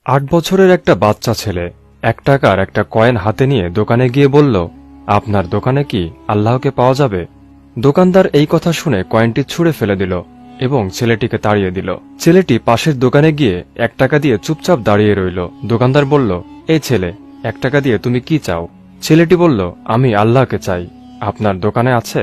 8 বছরের একটা বাচ্চা ছেলে 1 টাকার একটা কয়েন হাতে নিয়ে দোকানে গিয়ে বলল, আপনার দোকানে কি আল্লাহকে পাওয়া যাবে? দোকানদার এই কথা শুনে কয়েনটি ছুঁড়ে ফেলে দিল এবং ছেলেটিকে তাড়িয়ে দিল। ছেলেটি পাশের দোকানে গিয়ে 1 টাকা দিয়ে চুপচাপ দাঁড়িয়ে রইল। দোকানদার বলল, এই ছেলে, 1 টাকা দিয়ে তুমি কি চাও? ছেলেটি বলল, আমি আল্লাহকে চাই, আপনার দোকানে আছে?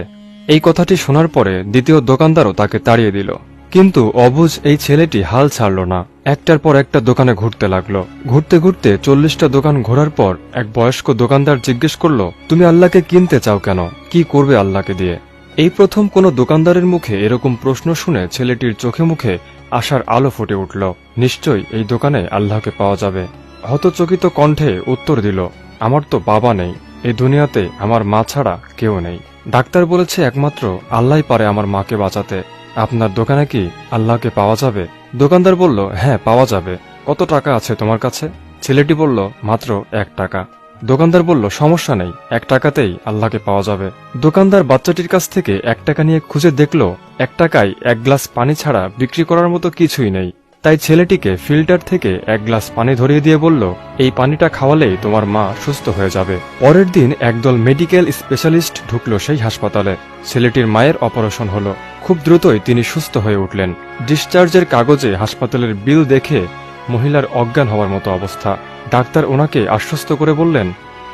এই কথাটি শোনার পরে দ্বিতীয় দোকানদারও তাকে তাড়িয়ে দিল। কিন্তু অবুঝ এই ছেলেটি হাল ছাড়ল না, একটার পর একটা দোকানে ঘুরতে লাগলো। ঘুরতে ঘুরতে 40টা দোকান ঘোরার পর এক বয়স্ক দোকানদার জিজ্ঞেস করলো, তুমি আল্লাহকে কিনতে চাও কেন? কি করবে আল্লাহকে দিয়ে? এই প্রথম কোনো দোকানদারের মুখে এরকম প্রশ্ন শুনে ছেলেটির চোখে মুখে আশার আলো ফুটে উঠল। নিশ্চয়ই এই দোকানে আল্লাহকে পাওয়া যাবে। হতচকিত কণ্ঠে উত্তর দিল, আমার তো বাবা নেই, এই দুনিয়াতে আমার মা ছাড়া কেউ নেই। ডাক্তার বলেছে একমাত্র আল্লাহই পারে আমার মাকে বাঁচাতে। আপনার দোকানে কি আল্লাহকে পাওয়া যাবে? দোকানদার বলল, হ্যাঁ পাওয়া যাবে। কত টাকা আছে তোমার কাছে? ছেলেটি বলল, মাত্র 1 টাকা। দোকানদার বলল, সমস্যা নেই, 1 টাকাতেই আল্লাহকে পাওয়া যাবে। দোকানদার বাচ্চাটির কাছ থেকে 1 টাকা নিয়ে খুঁজে দেখল 1 টাকায় 1 গ্লাস পানি ছাড়া বিক্রি করার মতো কিছুই নেই। তাই ছেলেটিকে ফিল্টার থেকে 1 গ্লাস পানি ধরিয়ে দিয়ে বলল, এই পানিটা খাওয়ালেই তোমার মা সুস্থ হয়ে যাবে। পরের দিন একদল মেডিকেল স্পেশালিস্ট ঢুকলো সেই হাসপাতালে। ছেলেটির মায়ের অপারেশন হলো। খুব দ্রুতই তিনি সুস্থ হয়ে উঠলেন। ডিসচার্জের কাগজে হাসপাতালের বিল দেখে মহিলার অজ্ঞান হওয়ার মতো অবস্থা। ডাক্তার ওনাকে আশ্বস্ত করে বললেন,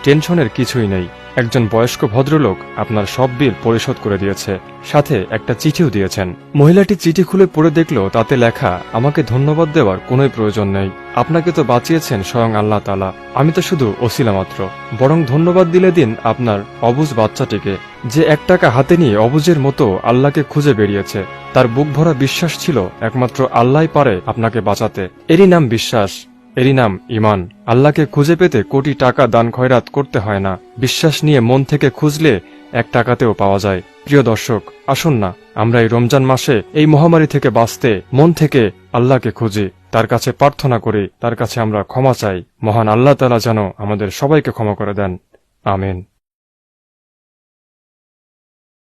টেনশনের কিছুই নেই, একজন বয়স্ক ভদ্রলোক আপনার সব বিল পরিশোধ করে দিয়েছে, সাথে একটা চিঠিও দিয়েছেন। মহিলাটি চিঠি খুলে পড়ে দেখল তাতে লেখা, আমাকে ধন্যবাদ দেওয়ার কোনো প্রয়োজন নেই, আপনাকে তো বাঁচিয়েছেন স্বয়ং আল্লাহ তাআলা, আমি তো শুধু ওসিলা মাত্র। বরং ধন্যবাদ দিলে দিন আপনার অবুঝ বাচ্চাটিকে, যে 1 টাকা হাতে নিয়ে অবুঝের মতো আল্লাহকে খুঁজে বেরিয়েছে। তার বুক ভরা বিশ্বাস ছিল একমাত্র আল্লাহই পারে আপনাকে বাঁচাতে। এরই নাম বিশ্বাস, এরই নাম ঈমান। আল্লাহকে খুঁজে পেতে কোটি টাকা দান খয়রাত করতে হয় না, বিশ্বাস নিয়ে মন থেকে খুঁজলে 1 টাকাতেও পাওয়া যায়। প্রিয় দর্শক, আসুন না আমরা এই রমজান মাসে এই মহামারী থেকে বাঁচতে মন থেকে আল্লাহকে খুঁজি, তার কাছে প্রার্থনা করি, তার কাছে আমরা ক্ষমা চাই। মহান আল্লাহ তাআলা যেন আমাদের সবাইকে ক্ষমা করে দেন। আমিন।